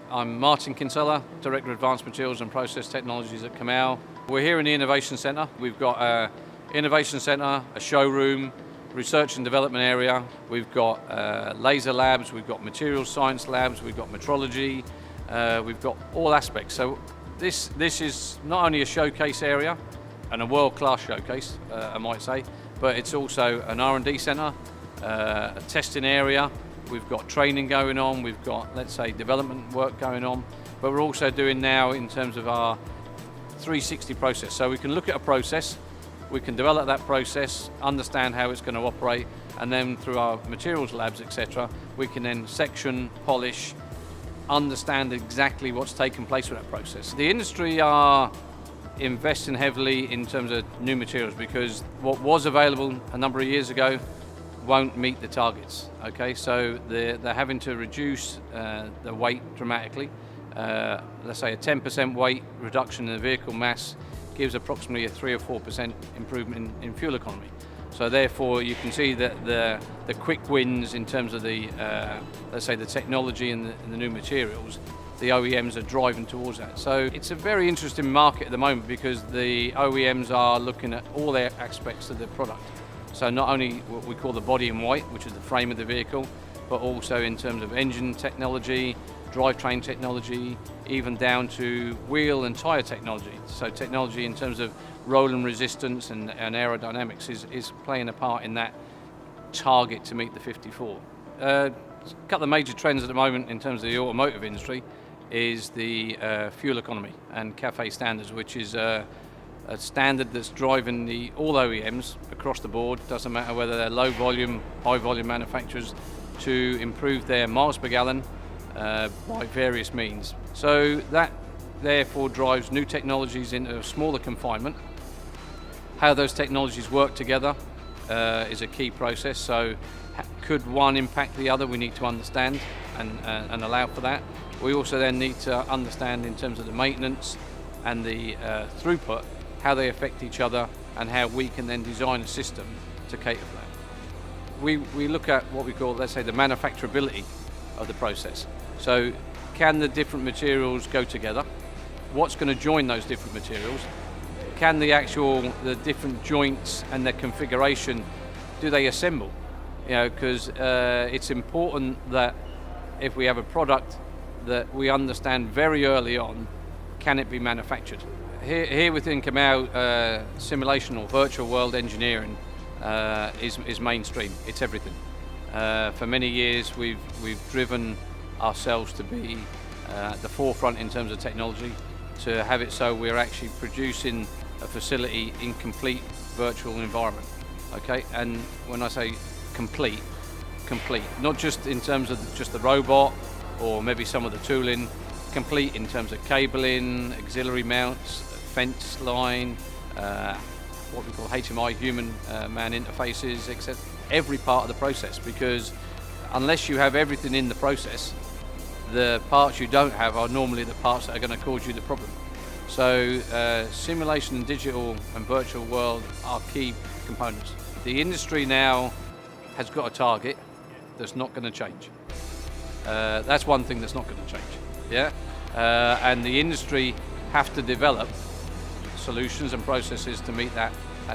I'm Martin Kinsella, Director of Advanced Materials and Process Technologies at COMAU. We're here in the Innovation Centre. We've got an Innovation Centre, a showroom, research and development area. We've got laser labs, we've got materials science labs, we've got metrology, we've got all aspects. So this is not only a showcase area, and a world-class showcase, I might say, but it's also an R&D centre, a testing area. We've got training going on, we've got, let's say, development work going on, but we're also doing now in terms of our 360 process. So we can look at a process, we can develop that process, understand how it's going to operate, and then through our materials labs, etc., we can then section, polish, understand exactly what's taken place with that process. The industry are investing heavily in terms of new materials because what was available a number of years ago won't meet the targets. Okay, so they're having to reduce the weight dramatically. Let's say a 10% weight reduction in the vehicle mass gives approximately a 3 or 4% improvement in fuel economy. So therefore you can see that the quick wins in terms of the let's say the technology and the new materials, the OEMs are driving towards that. So it's a very interesting market at the moment because the OEMs are looking at all their aspects of the product. So not only what we call the body in white, which is the frame of the vehicle, but also in terms of engine technology, drivetrain technology, even down to wheel and tyre technology. So technology in terms of roll and resistance and aerodynamics is playing a part in that target to meet the 54. A couple of major trends at the moment in terms of the automotive industry is the fuel economy and CAFE standards, which is a standard that's driving all OEMs across the board, doesn't matter whether they're low volume, high volume manufacturers, to improve their miles per gallon by various means. So that therefore drives new technologies into a smaller confinement. How those technologies work together is a key process. So could one impact the other? We need to understand and allow for that. We also then need to understand in terms of the maintenance and the throughput, how they affect each other and how we can then design a system to cater for that. We look at what we call, let's say, the manufacturability of the process. So can the different materials go together? What's going to join those different materials? Can the different joints and their configuration, do they assemble? You know, because it's important that if we have a product that we understand very early on, can it be manufactured? Here within COMAU, simulation or virtual world engineering is mainstream. It's everything. For many years, we've driven ourselves to be at the forefront in terms of technology, to have it so we're actually producing a facility in complete virtual environment. Okay, and when I say complete, not just in terms of just the robot or maybe some of the tooling, complete in terms of cabling, auxiliary mounts, fence line, what we call HMI, human man interfaces, etc. Every part of the process, because unless you have everything in the process, the parts you don't have are normally the parts that are going to cause you the problem. So simulation and digital and virtual world are key components. The industry now has got a target that's not going to change. That's one thing that's not going to change. Yeah, and the industry have to develop solutions and processes to meet that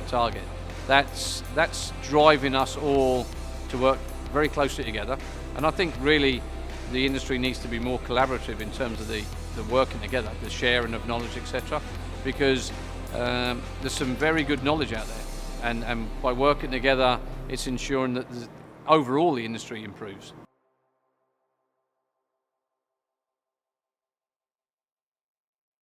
target. That's driving us all to work very closely together. And I think really the industry needs to be more collaborative in terms of the working together, the sharing of knowledge, etc. Because there's some very good knowledge out there, and by working together, it's ensuring that overall the industry improves.